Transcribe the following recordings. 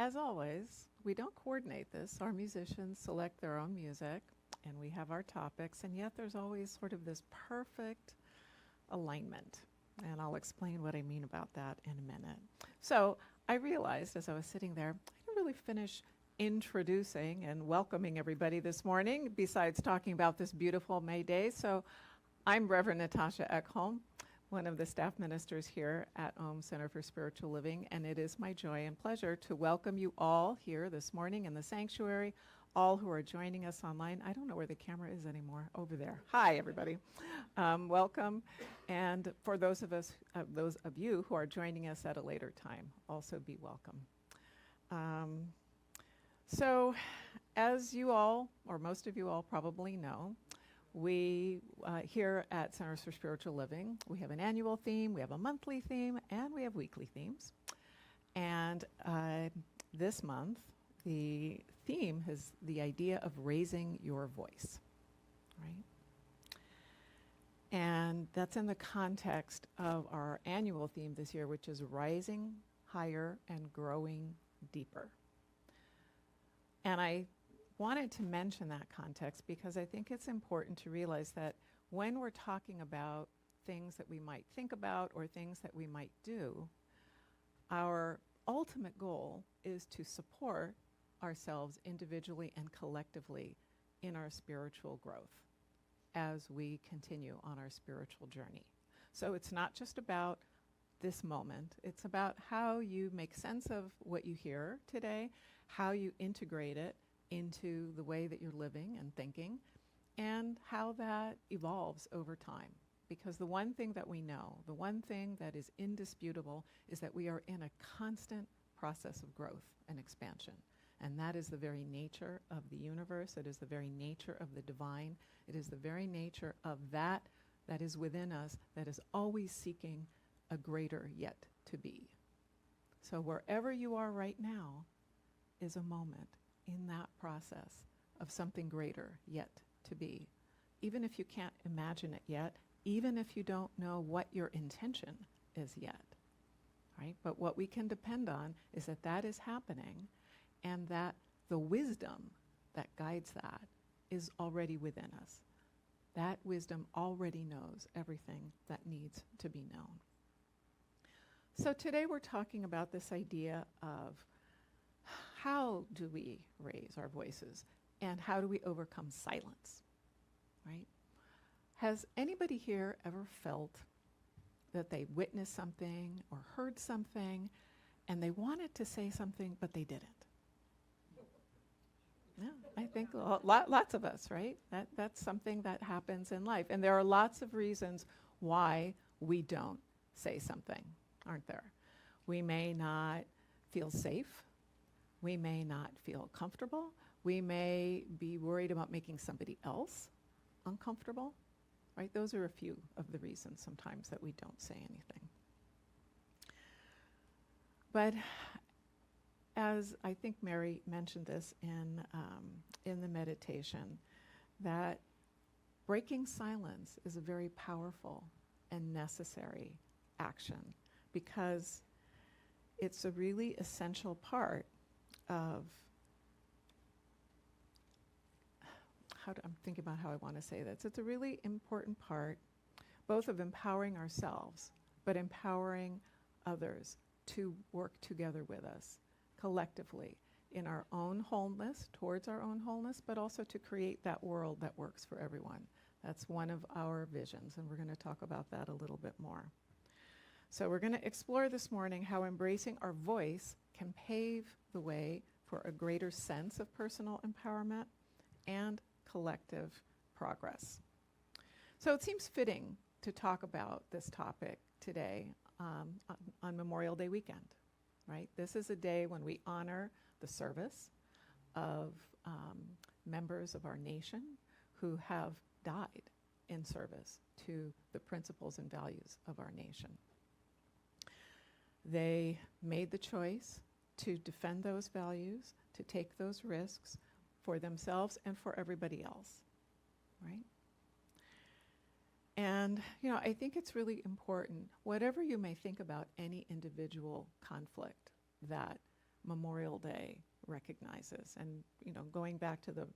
as always, we don't coordinate this. Our musicians select their own music, and we have our topics, and yet there's always sort of this perfect alignment. And I'll explain what I mean about that in a minute. So I realized as I was sitting there, I didn't really finish introducing and welcoming everybody this morning, besides talking about this beautiful May day. So I'm Reverend Natasha Eckholm, one of the staff ministers here at Center for Spiritual Living, and it is my joy and pleasure to welcome you all here this morning in the sanctuary, all who are joining us online. I don't know where the camera is anymore. Over there. Hi, everybody. Welcome. And for those of you who are joining us at a later time, also be welcome. So, as you all, or most of you all probably know, we here at Centers for Spiritual Living, we have an annual theme, we have a monthly theme, and we have weekly themes. And this month, the theme is the idea of raising your voice, right? And that's in the context of our annual theme this year, which is rising higher and growing deeper. And I wanted to mention that context because I think it's important to realize that when we're talking about things that we might think about or things that we might do, our ultimate goal is to support ourselves individually and collectively in our spiritual growth as we continue on our spiritual journey. So it's not just about this moment, it's about how you make sense of what you hear today, how you integrate it into the way that you're living and thinking, and how that evolves over time. Because the one thing that we know, the one thing that is indisputable, is that we are in a constant process of growth and expansion. And that is the very nature of the universe. It is the very nature of the divine. It is the very nature of that is within us that is always seeking a greater yet to be. So wherever you are right now is a moment in that process of something greater yet to be. Even if you can't imagine it yet, even if you don't know what your intention is yet, right? But what we can depend on is that that is happening and that the wisdom that guides that is already within us. That wisdom already knows everything that needs to be known. So today we're talking about this idea of how do we raise our voices and how do we overcome silence, right? Has anybody here ever felt that they witnessed something or heard something and they wanted to say something but they didn't? Yeah, I think lots of us, right? That's something that happens in life. And there are lots of reasons why we don't say something, aren't there? We may not feel safe. We may not feel comfortable. We may be worried about making somebody else uncomfortable, right? Those are a few of the reasons sometimes that we don't say anything. But as I think Mary mentioned this in the meditation, that breaking silence is a very powerful and necessary action because it's a really essential part of I'm thinking about how I want to say this. It's a really important part both of empowering ourselves, but empowering others to work together with us collectively in our own wholeness, towards our own wholeness, but also to create that world that works for everyone. That's one of our visions, and we're going to talk about that a little bit more. So we're going to explore this morning how embracing our voice can pave the way for a greater sense of personal empowerment and collective progress. So it seems fitting to talk about this topic today on Memorial Day weekend, right? This is a day when we honor the service of members of our nation who have died in service to the principles and values of our nation. They made the choice to defend those values, to take those risks for themselves and for everybody else, right? And, I think it's really important, whatever you may think about any individual conflict that Memorial Day recognizes. And, going back to the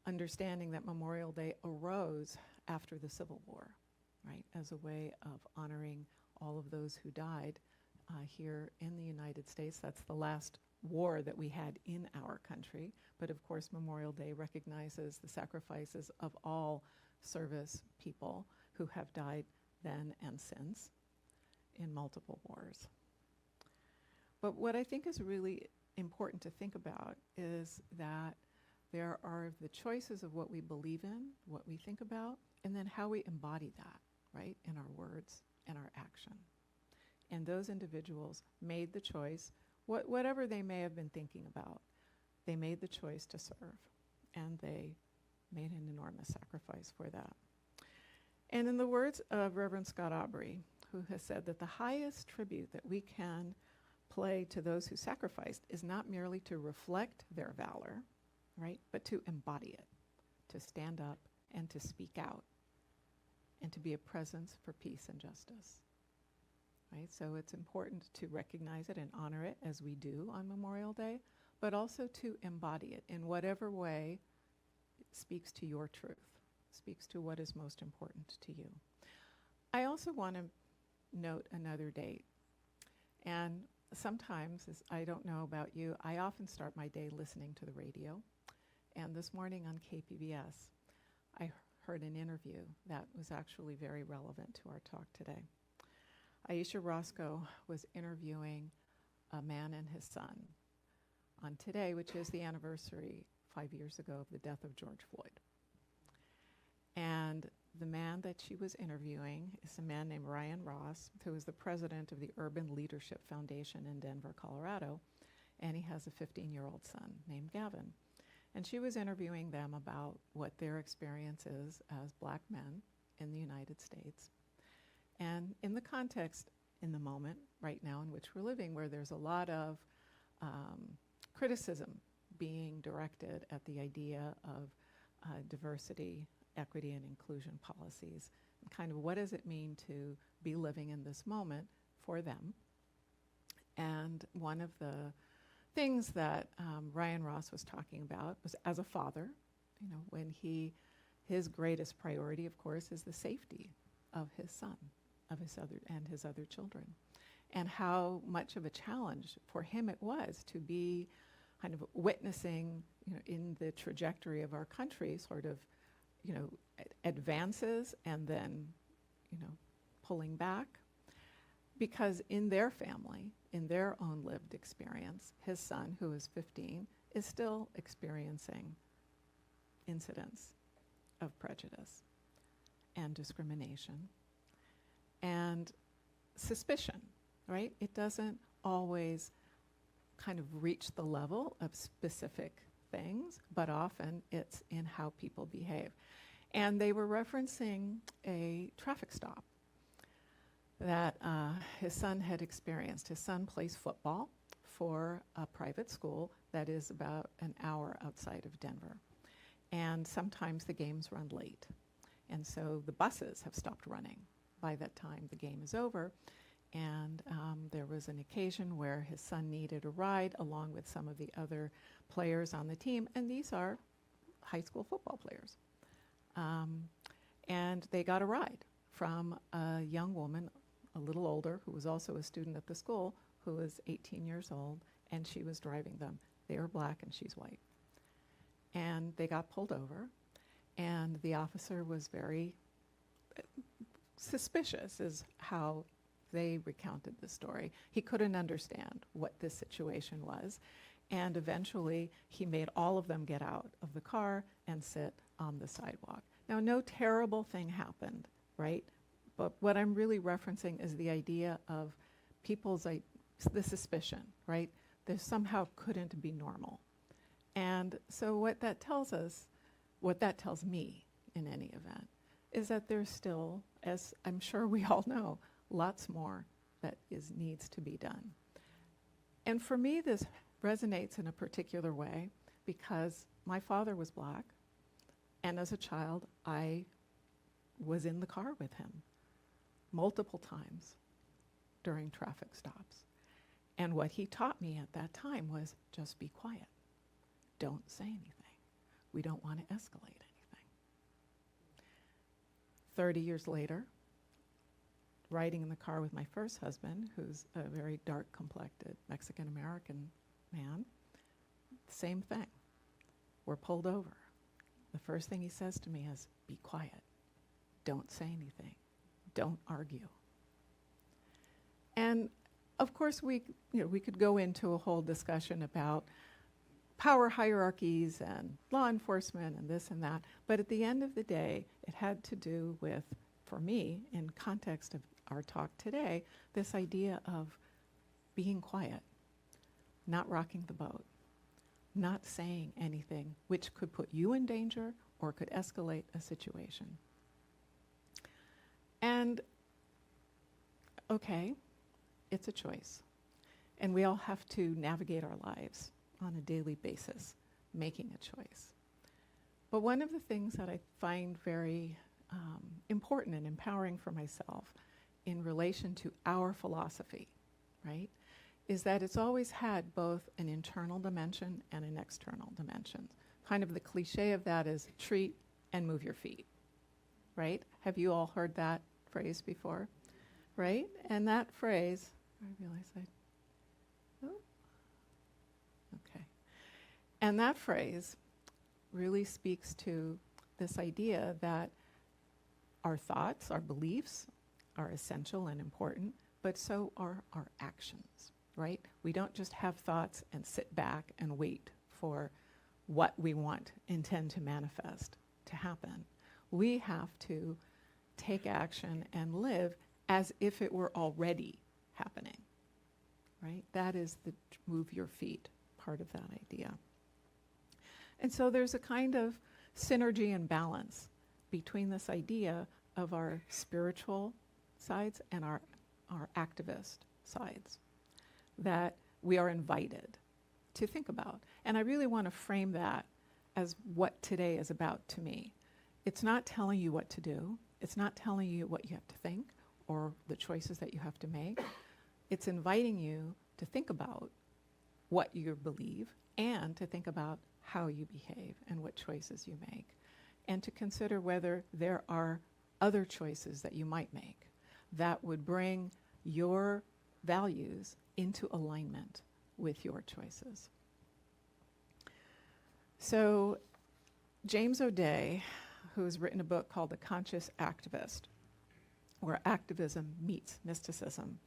understanding that Memorial Day arose after the Civil War, right, as a way of honoring all of those who died here in the United States. That's the last war that we had in our country. But of course, Memorial Day recognizes the sacrifices of all service people who have died then and since in multiple wars. But what I think is really important to think about is that there are the choices of what we believe in, what we think about, and then how we embody that, right, in our words and our action. And those individuals made the choice, whatever they may have been thinking about, they made the choice to serve, and they made an enormous sacrifice for that. And in the words of Reverend Scott Aubrey, who has said that the highest tribute that we can play to those who sacrificed is not merely to reflect their valor, right, but to embody it, to stand up and to speak out, and to be a presence for peace and justice. Right? So it's important to recognize it and honor it as we do on Memorial Day, but also to embody it in whatever way it speaks to your truth, speaks to what is most important to you. I also want to note another date. And sometimes, as I don't know about you, I often start my day listening to the radio. And this morning on KPBS, I heard an interview that was actually very relevant to our talk today. Aisha Roscoe was interviewing a man and his son on today, which is the anniversary 5 years ago of the death of George Floyd. And the man that she was interviewing is a man named Ryan Ross, who is the president of the Urban Leadership Foundation in Denver, Colorado, and he has a 15-year-old son named Gavin. And she was interviewing them about what their experience is as black men in the United States. And in the context, in the moment right now in which we're living, where there's a lot of criticism being directed at the idea of diversity, equity, and inclusion policies, and kind of what does it mean to be living in this moment for them. And one of the things that Ryan Ross was talking about was, as a father, when his greatest priority, of course, is the safety of his son, of his other children, and how much of a challenge for him it was to be kind of witnessing, in the trajectory of our country, sort of, advances and then, pulling back. Because in their family, in their own lived experience, his son, who is 15, is still experiencing incidents of prejudice and discrimination and suspicion, right? It doesn't always kind of reach the level of specific things, but often it's in how people behave. And they were referencing a traffic stop that his son had experienced. His son plays football for a private school that is about an hour outside of Denver. And sometimes the games run late. And so the buses have stopped running by that time the game is over. And there was an occasion where his son needed a ride along with some of the other players on the team. And these are high school football players. And they got a ride from a young woman, a little older, who was also a student at the school, who was 18 years old, and she was driving them. They are black and she's white. And they got pulled over, and the officer was very suspicious, is how they recounted the story. He couldn't understand what this situation was, and eventually he made all of them get out of the car and sit on the sidewalk. Now, no terrible thing happened, right? But what I'm really referencing is the idea of people's, the suspicion, right? There somehow couldn't be normal. And so what that tells us, what that tells me in any event, is that there's still, as I'm sure we all know, lots more that needs to be done. And for me, this resonates in a particular way because my father was black, and as a child, I was in the car with him multiple times during traffic stops. And what he taught me at that time was just be quiet. Don't say anything. We don't want to escalate anything. 30 years later, riding in the car with my first husband, who's a very dark-complected Mexican-American man, same thing. We're pulled over. The first thing he says to me is, be quiet. Don't say anything. Don't argue. And of course, we could go into a whole discussion about power hierarchies and law enforcement and this and that. But at the end of the day, it had to do with, for me, in context of our talk today, this idea of being quiet, not rocking the boat, not saying anything which could put you in danger or could escalate a situation. And, okay, it's a choice. And we all have to navigate our lives on a daily basis, making a choice. But one of the things that I find very important and empowering for myself in relation to our philosophy, right, is that it's always had both an internal dimension and an external dimension. Kind of the cliche of that is treat and move your feet, right? Have you all heard that phrase before, right? And that phrase, I realize okay. And that phrase really speaks to this idea that our thoughts, our beliefs are essential and important, but so are our actions, right? We don't just have thoughts and sit back and wait for what we intend to manifest to happen. We have to take action and live as if it were already happening, right? That is the move your feet part of that idea. And so there's a kind of synergy and balance between this idea of our spiritual sides and our activist sides that we are invited to think about. And I really want to frame that as what today is about to me. It's not telling you what to do. It's not telling you what you have to think or the choices that you have to make. It's inviting you to think about what you believe and to think about how you behave and what choices you make, and to consider whether there are other choices that you might make that would bring your values into alignment with your choices. So James O'Day, who's written a book called The Conscious Activist, where activism meets mysticism,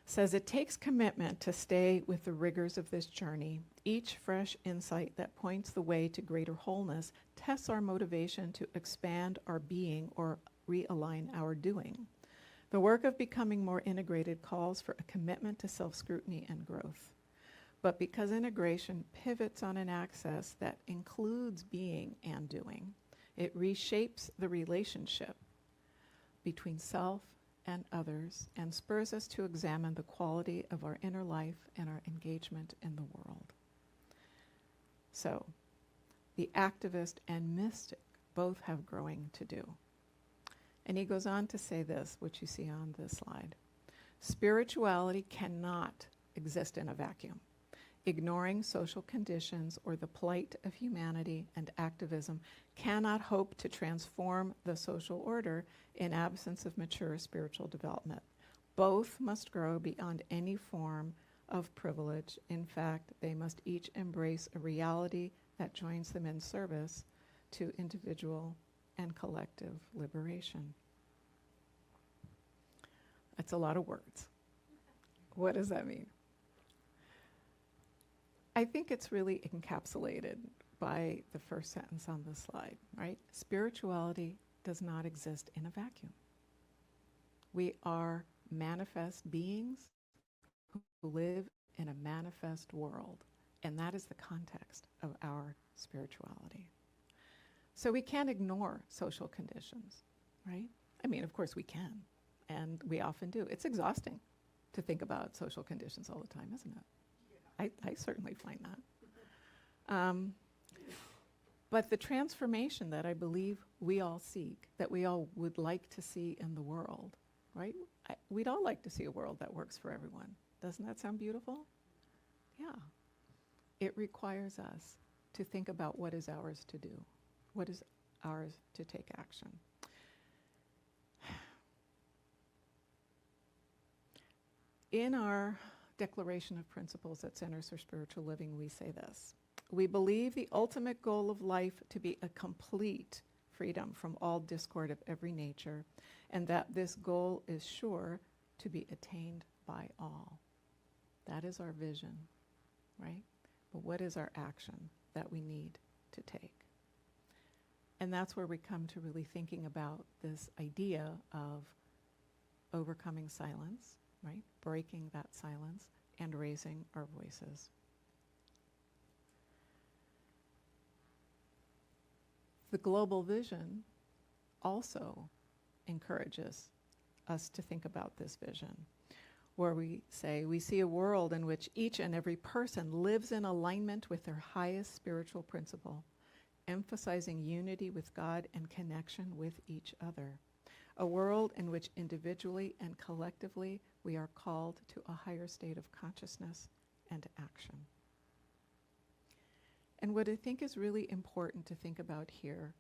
says it takes commitment to stay with the rigors of this journey. Each fresh insight that points the way to greater wholeness tests our motivation to expand our being or realign our doing. The work of becoming more integrated calls for a commitment to self-scrutiny and growth. But because integration pivots on an axis that includes being and doing, it reshapes the relationship between self and others and spurs us to examine the quality of our inner life and our engagement in the world. So, the activist and mystic both have growing to do. And he goes on to say this, which you see on this slide. Spirituality cannot exist in a vacuum. Ignoring social conditions or the plight of humanity and activism cannot hope to transform the social order in absence of mature spiritual development. Both must grow beyond any form of privilege. In fact, they must each embrace a reality that joins them in service to individual and collective liberation. That's a lot of words. What does that mean? I think it's really encapsulated by the first sentence on this slide, right? Spirituality does not exist in a vacuum. We are manifest beings who live in a manifest world, and that is the context of our spirituality. So we can't ignore social conditions, right? I mean, of course we can, and we often do. It's exhausting to think about social conditions all the time, isn't it? I certainly find that. But the transformation that I believe we all seek, that we all would like to see in the world, right? We'd all like to see a world that works for everyone, Doesn't that sound beautiful? Yeah. It requires us to think about what is ours to do, what is ours to take action. In our Declaration of Principles at Centers for Spiritual Living, we say this: we believe the ultimate goal of life to be a complete freedom from all discord of every nature, and that this goal is sure to be attained by all. That is our vision, right? But what is our action that we need to take? And that's where we come to really thinking about this idea of overcoming silence, right? Breaking that silence and raising our voices. The global vision also encourages us to think about this vision, where we say we see a world in which each and every person lives in alignment with their highest spiritual principle, emphasizing unity with God and connection with each other. A world in which individually and collectively we are called to a higher state of consciousness and action. And what I think is really important to think about here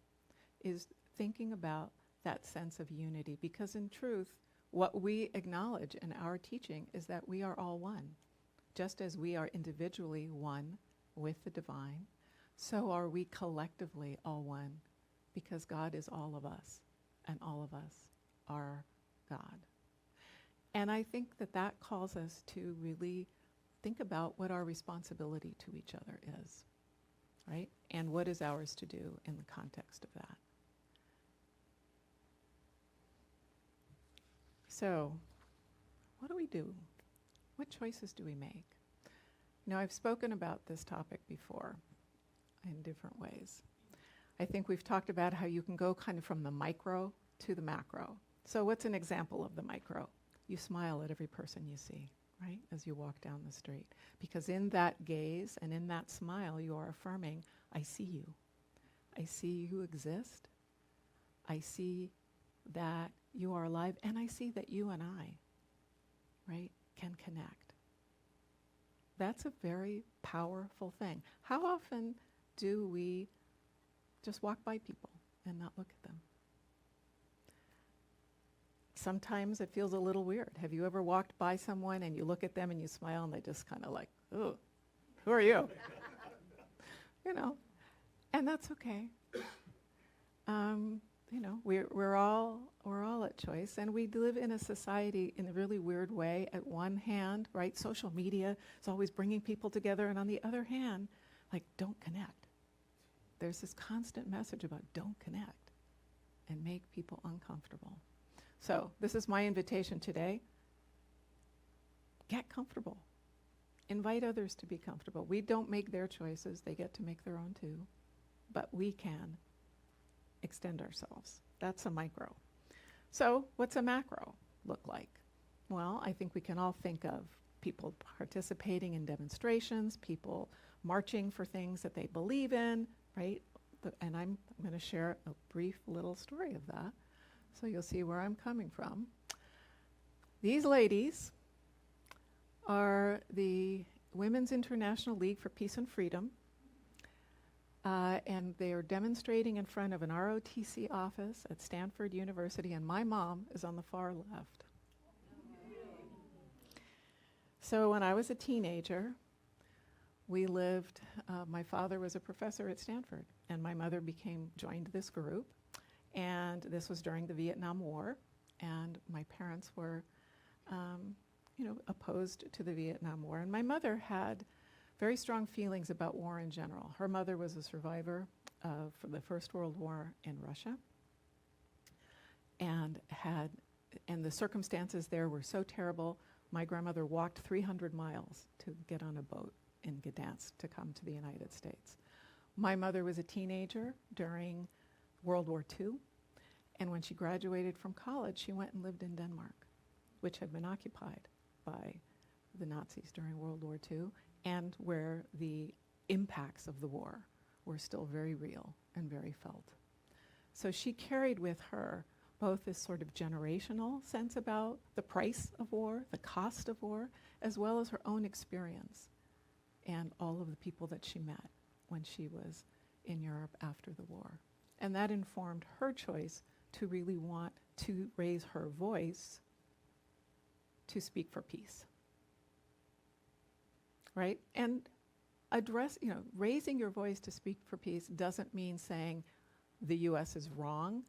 is thinking about that sense of unity, because in truth, what we acknowledge in our teaching is that we are all one. Just as we are individually one with the divine, so are we collectively all one, because God is all of us, and all of us are God. And I think that that calls us to really think about what our responsibility to each other is, right? And what is ours to do in the context of that. So, what do we do? What choices do we make? You know, I've spoken about this topic before in different ways. I think we've talked about how you can go kind of from the micro to the macro. So what's an example of the micro? You smile at every person you see, right, as you walk down the street. Because in that gaze and in that smile, you are affirming, I see you. I see you exist. I see that you are alive, and I see that you and I, right, can connect. That's a very powerful thing. How often do we just walk by people and not look at them? Sometimes it feels a little weird. Have you ever walked by someone and you look at them and you smile and they just kind of like, oh, who are you? You know, and that's okay. You know, we're all at choice, and we live in a society in a really weird way. At one hand, right, social media is always bringing people together, and on the other hand, like, don't connect. There's this constant message about don't connect and make people uncomfortable. So this is my invitation today. Get comfortable. Invite others to be comfortable. We don't make their choices. They get to make their own too. But we can extend ourselves. That's a micro. So what's a macro look like? Well, I think we can all think of people participating in demonstrations, people marching for things that they believe in, right? And I'm going to share a brief little story of that, so you'll see where I'm coming from. These ladies are the Women's International League for Peace and Freedom, and they are demonstrating in front of an ROTC office at Stanford University, and my mom is on the far left. So when I was a teenager, we lived, my father was a professor at Stanford, and my mother joined this group, and this was during the Vietnam War, and my parents were, opposed to the Vietnam War, and my mother had very strong feelings about war in general. Her mother was a survivor of the First World War in Russia, and the circumstances there were so terrible. My grandmother walked 300 miles to get on a boat in Gdansk to come to the United States. My mother was a teenager during World War II, and when she graduated from college, she went and lived in Denmark, which had been occupied by the Nazis during World War II, and where the impacts of the war were still very real and very felt. So she carried with her both this sort of generational sense about the price of war, the cost of war, as well as her own experience and all of the people that she met when she was in Europe after the war. And that informed her choice to really want to raise her voice to speak for peace. Right? And raising your voice to speak for peace doesn't mean saying the U.S. is wrong.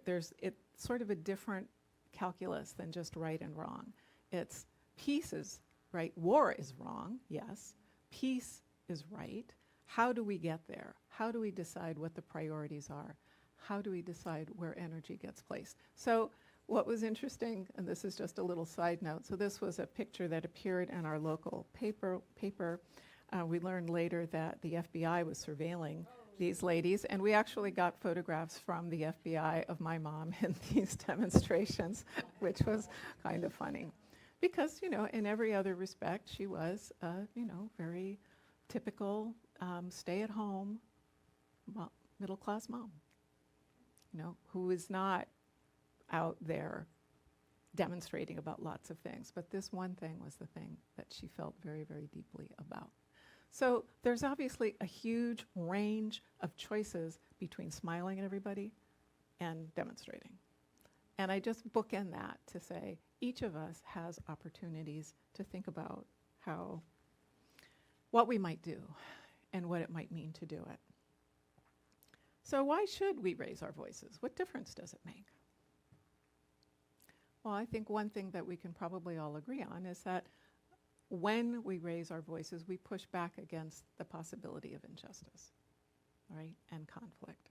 There's sort of a different calculus than just right and wrong. It's peace is right. War is wrong, yes. Peace is right. How do we get there? How do we decide what the priorities are? How do we decide where energy gets placed? So what was interesting, and this is just a little side note, so this was a picture that appeared in our local paper. We learned later that the FBI was surveilling these ladies, and we actually got photographs from the FBI of my mom in these demonstrations, which was kind of funny. Because, in every other respect, she was, very typical stay-at-home middle-class mom, who is not out there demonstrating about lots of things. But this one thing was the thing that she felt very, very deeply about. So there's obviously a huge range of choices between smiling at everybody and demonstrating. And I just bookend that to say each of us has opportunities to think about what we might do and what it might mean to do it. So why should we raise our voices? What difference does it make? Well, I think one thing that we can probably all agree on is that when we raise our voices, we push back against the possibility of injustice, right, and conflict.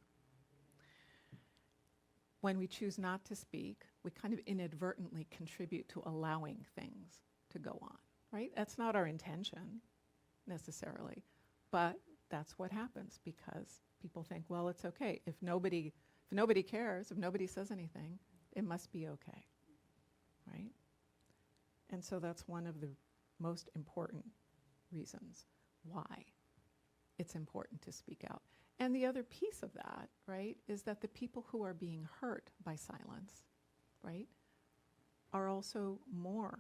When we choose not to speak, we kind of inadvertently contribute to allowing things to go on, right? That's not our intention, necessarily, but that's what happens because people think, well, it's okay. If nobody cares, if nobody says anything, it must be okay, right? And so that's one of the most important reasons why it's important to speak out. And the other piece of that, right, is that the people who are being hurt by silence, right, are also more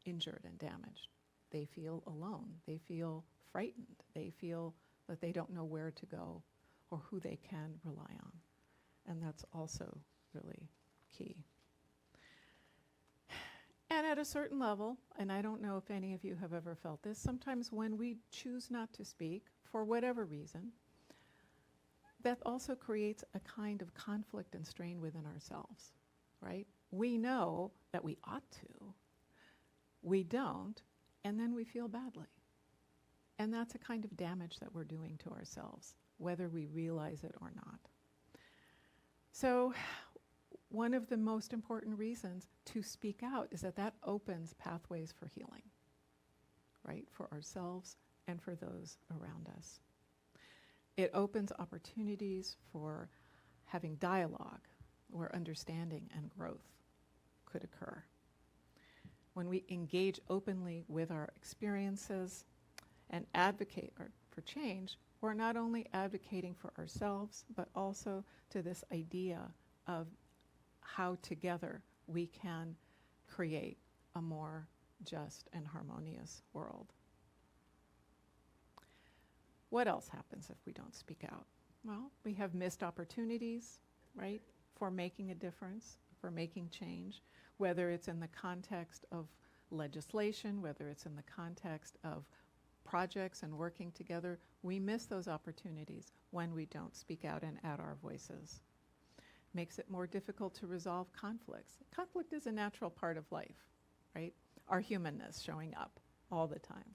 injured and damaged. They feel alone. They feel frightened. They feel that they don't know where to go or who they can rely on. And that's also really key. And at a certain level, and I don't know if any of you have ever felt this, sometimes when we choose not to speak, for whatever reason, that also creates a kind of conflict and strain within ourselves, right? We know that we ought to, we don't, and then we feel badly. And that's a kind of damage that we're doing to ourselves, whether we realize it or not. So one of the most important reasons to speak out is that opens pathways for healing, right, for ourselves and for those around us. It opens opportunities for having dialogue where understanding and growth could occur. When we engage openly with our experiences and advocate for change, we're not only advocating for ourselves, but also to this idea of how together we can create a more just and harmonious world. What else happens if we don't speak out? Well, we have missed opportunities, right, for making a difference, for making change, whether it's in the context of legislation, whether it's in the context of projects and working together. We miss those opportunities when we don't speak out and add our voices. Makes it more difficult to resolve conflicts. Conflict is a natural part of life, right? Our humanness showing up all the time.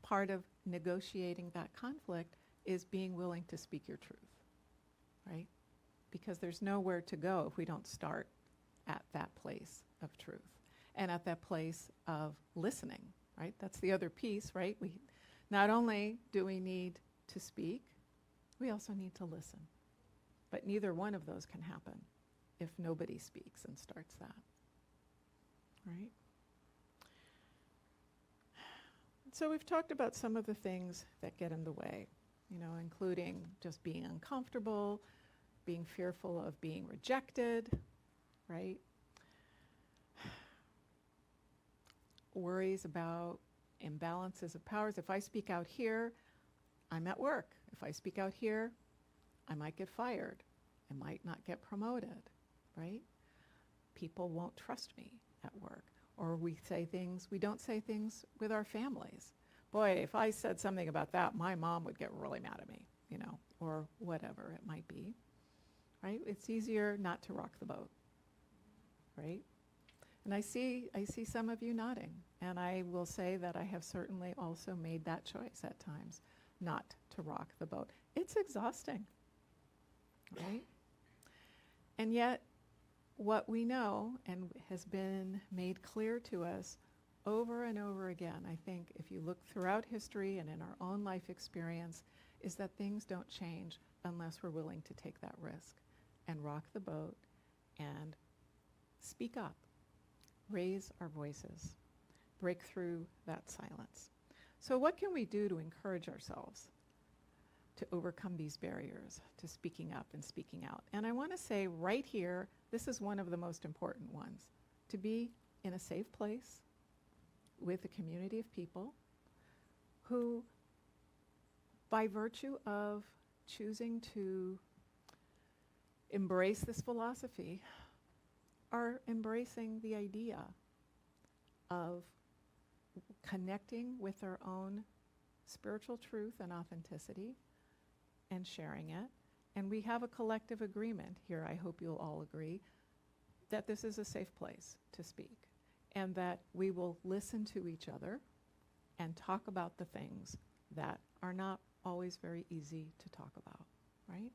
Part of negotiating that conflict is being willing to speak your truth, right? Because there's nowhere to go if we don't start at that place of truth and at that place of listening, right? That's the other piece, right? We not only do we need to speak, we also need to listen. But neither one of those can happen if nobody speaks and starts that, right? So we've talked about some of the things that get in the way, including just being uncomfortable, being fearful of being rejected, right? Worries about imbalances of powers. If I speak out here, I'm at work. If I speak out here, I might get fired. I might not get promoted, right? People won't trust me at work. Or we don't say things with our families. Boy, if I said something about that, my mom would get really mad at me, or whatever it might be, right? It's easier not to rock the boat, right? And I see some of you nodding, and I will say that I have certainly also made that choice at times, not to rock the boat. It's exhausting, right? And yet, what we know and has been made clear to us over and over again, I think if you look throughout history and in our own life experience, is that things don't change unless we're willing to take that risk and rock the boat and speak up, raise our voices, break through that silence. So what can we do to encourage ourselves to overcome these barriers to speaking up and speaking out? And I want to say right here, this is one of the most important ones, to be in a safe place with a community of people who, by virtue of choosing to embrace this philosophy, are embracing the idea of connecting with their own spiritual truth and authenticity and sharing it. And we have a collective agreement here, I hope you'll all agree, that this is a safe place to speak and that we will listen to each other and talk about the things that are not always very easy to talk about, right?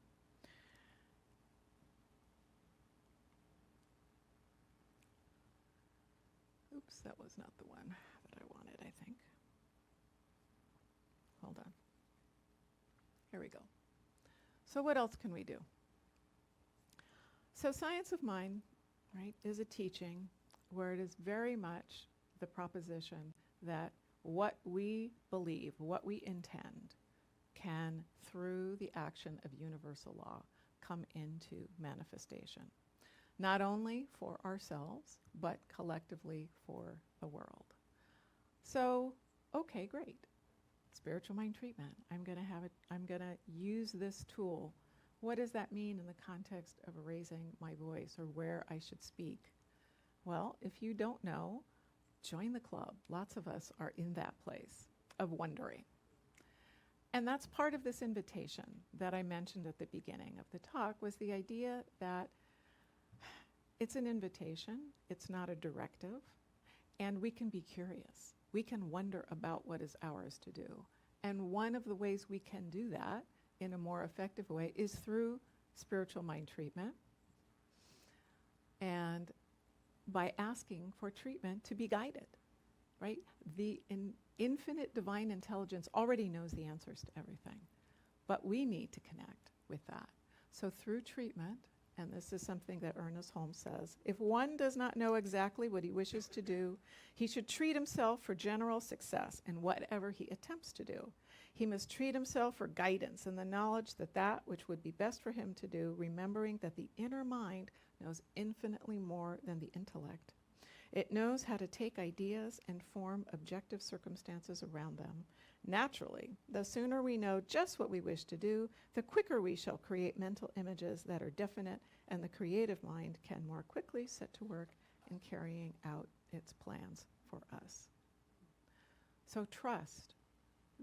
Oops, that was not the one that I wanted, I think. Hold on. Here we go. So what else can we do? So Science of Mind, right, is a teaching where it is very much the proposition that what we believe, what we intend, can, through the action of universal law, come into manifestation. Not only for ourselves, but collectively for the world. So, okay, great. Spiritual mind treatment. I'm going to use this tool. What does that mean in the context of raising my voice or where I should speak? Well, if you don't know, join the club. Lots of us are in that place of wondering. And that's part of this invitation that I mentioned at the beginning of the talk, was the idea that it's an invitation, it's not a directive, and we can be curious. We can wonder about what is ours to do. And one of the ways we can do that in a more effective way is through spiritual mind treatment and by asking for treatment to be guided, right? The infinite divine intelligence already knows the answers to everything, but we need to connect with that. So through treatment, and this is something that Eckholm says, if one does not know exactly what he wishes to do, he should treat himself for general success in whatever he attempts to do. He must treat himself for guidance and the knowledge that that which would be best for him to do, remembering that the inner mind knows infinitely more than the intellect. It knows how to take ideas and form objective circumstances around them. Naturally, the sooner we know just what we wish to do, the quicker we shall create mental images that are definite, and the creative mind can more quickly set to work in carrying out its plans for us. So trust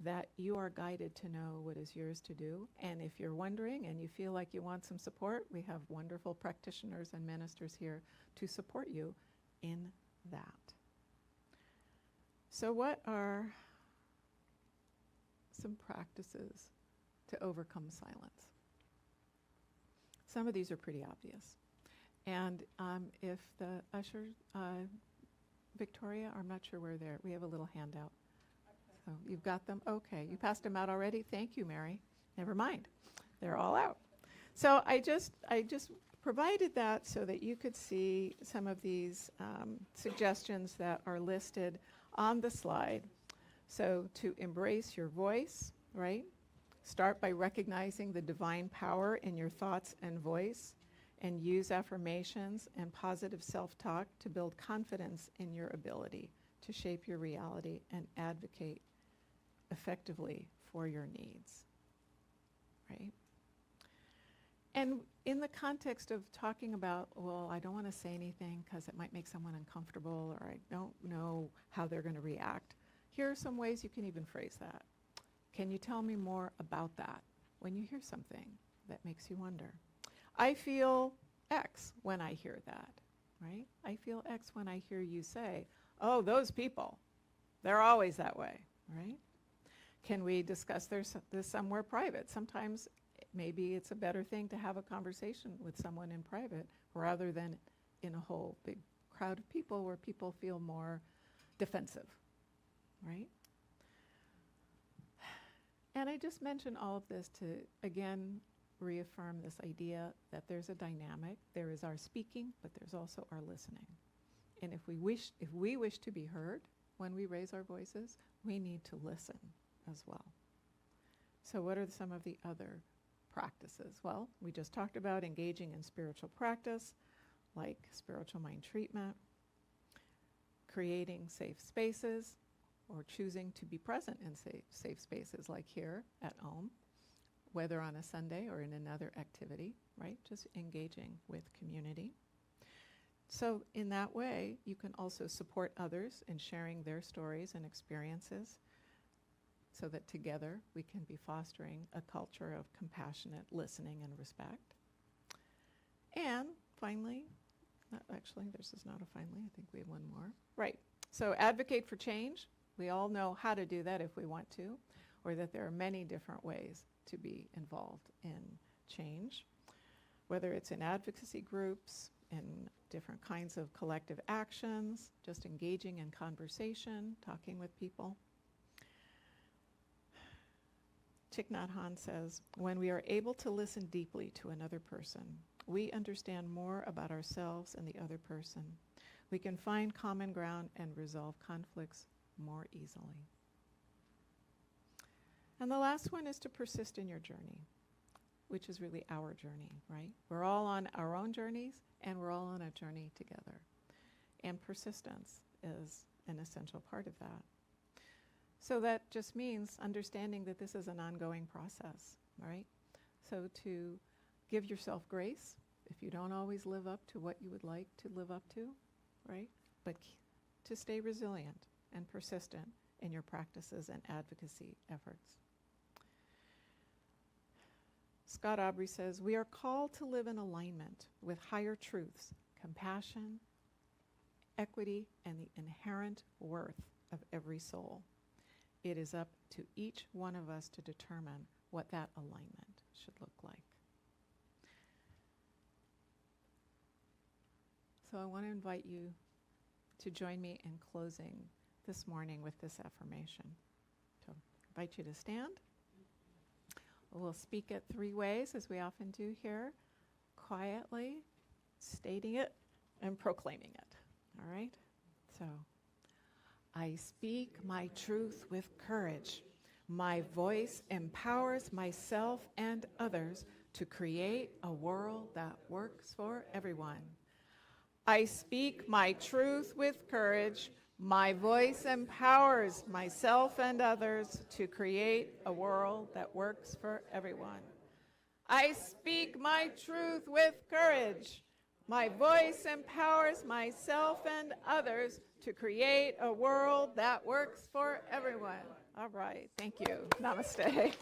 that you are guided to know what is yours to do. And if you're wondering and you feel like you want some support, we have wonderful practitioners and ministers here to support you in that. So what are some practices to overcome silence? Some of these are pretty obvious. And if the usher, Victoria, I'm not sure where they're, we have a little handout. So you've got them? Okay, you passed them out already? Thank you, Mary. Never mind, they're all out. So I just provided that so that you could see some of these suggestions that are listed on the slide. So to embrace your voice, right? Start by recognizing the divine power in your thoughts and voice, and use affirmations and positive self-talk to build confidence in your ability to shape your reality and advocate effectively for your needs, right? And in the context of talking about, well, I don't want to say anything because it might make someone uncomfortable, or I don't know how they're going to react, here are some ways you can even phrase that. Can you tell me more about that when you hear something that makes you wonder? I feel X when I hear that, right? I feel X when I hear you say, oh, those people, they're always that way, right? Can we discuss this somewhere private? Sometimes maybe it's a better thing to have a conversation with someone in private rather than in a whole big crowd of people where people feel more defensive, right? And I just mentioned all of this to, again, reaffirm this idea that there's a dynamic. There is our speaking, but there's also our listening. And if we wish to be heard when we raise our voices, we need to listen as well. So what are some of the other practices? Well, we just talked about engaging in spiritual practice, like spiritual mind treatment, creating safe spaces, or choosing to be present in safe spaces like here at Eckholm, whether on a Sunday or in another activity, right? Just engaging with community. So in that way, you can also support others in sharing their stories and experiences so that together we can be fostering a culture of compassionate listening and respect. And finally, actually, this is not a finally, I think we have one more. Right, so advocate for change. We all know how to do that if we want to, or that there are many different ways to be involved in change, whether it's in advocacy groups, in different kinds of collective actions, just engaging in conversation, talking with people. Thich Nhat Hanh says, when we are able to listen deeply to another person, we understand more about ourselves and the other person. We can find common ground and resolve conflicts more easily. And the last one is to persist in your journey, which is really our journey, right? We're all on our own journeys, and we're all on a journey together. And persistence is an essential part of that. So that just means understanding that this is an ongoing process, right? So to give yourself grace if you don't always live up to what you would like to live up to, right? But to stay resilient and persistent in your practices and advocacy efforts. Scott Aubrey says, we are called to live in alignment with higher truths, compassion, equity, and the inherent worth of every soul. It is up to each one of us to determine what that alignment should look like. So I want to invite you to join me in closing this morning with this affirmation. So I invite you to stand. We'll speak it 3 ways, as we often do here, quietly, stating it, and proclaiming it. All right? So, I speak my truth with courage. My voice empowers myself and others to create a world that works for everyone. I speak my truth with courage. My voice empowers myself and others to create a world that works for everyone. I speak my truth with courage. My voice empowers myself and others to create a world that works for everyone. All right, thank you. Namaste.